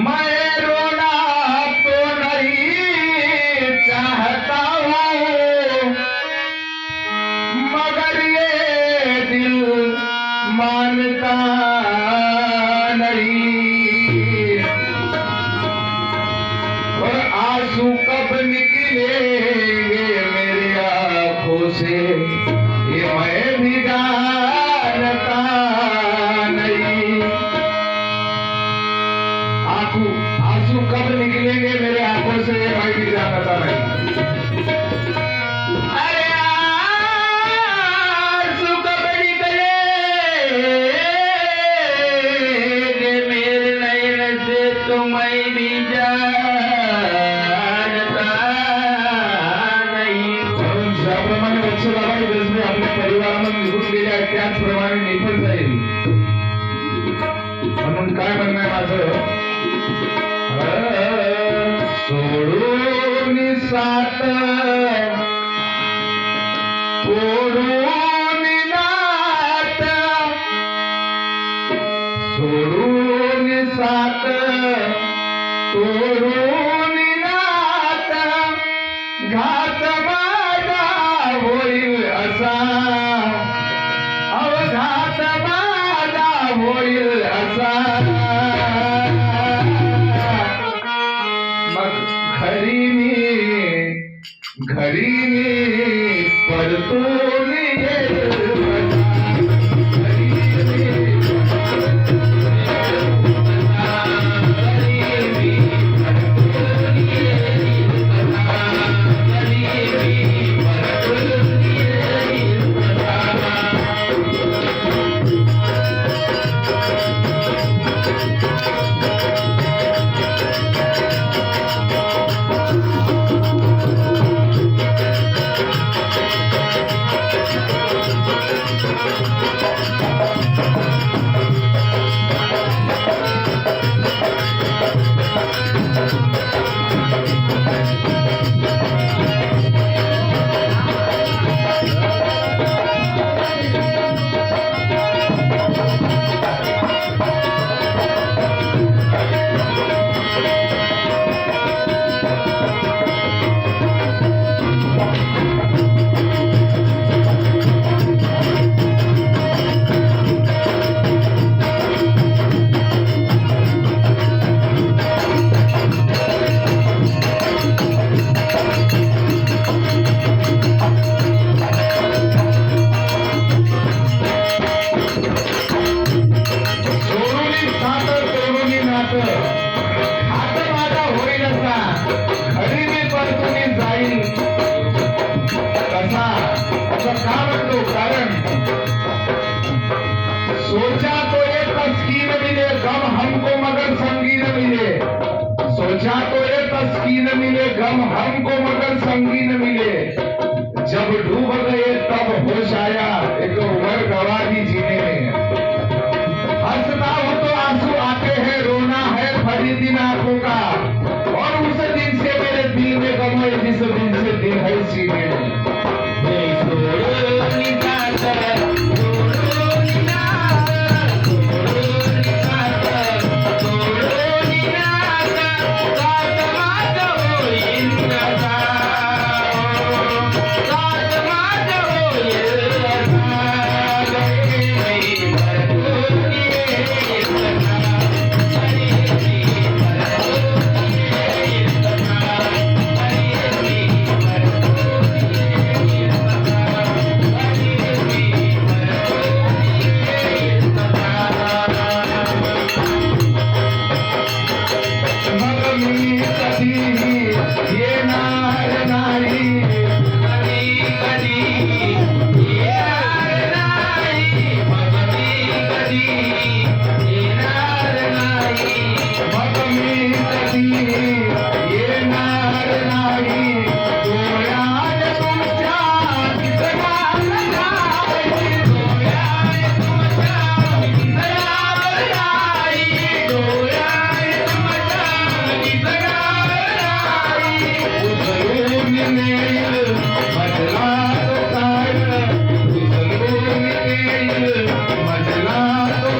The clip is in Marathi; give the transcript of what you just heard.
मैं रोना तो नहीं चाहता हूँ, मगर ये दिल मानता नहीं। और आंसू कब निकलेंगे मेरे आंखों से, ये मैं भी जानता नहीं। आंसू कब निकलेंगे मेरे आंखों से, ये मैं भी जानता नहीं। अरे आंसू कब निकलेंगे मेरे नयन से, तो मैं भी जानता नहीं। म्हणून ज्याप्रमाणे वत्सलाबाई बेसने आपल्या परिवारामध्ये निघून गेल्या आहेत, त्याचप्रमाणे मी पण जाईल। म्हणून काय म्हणणं आहे माझं, सोडून साथ सोडून नात, सोडून साथ सोडून नात, घात माझा होईल असा, अवघात माझा होईल असा। घरी मी परतून येईल, सोचा तो ये तस्कीन मिले गम हमको मगर संगी न मिले, सोचा तो ये तस्कीन मिले गम हमको मगर संगी न मिले। जब डूब गए तब होश आया, एक उम्र गवा दी जीने में। हंसता हो तो आंसू आते हैं, रोना है भरी दिन आंखों का, और उस दिन से मेरे दिल में गम है जिस दिन से दिल है सीने में। मजला तो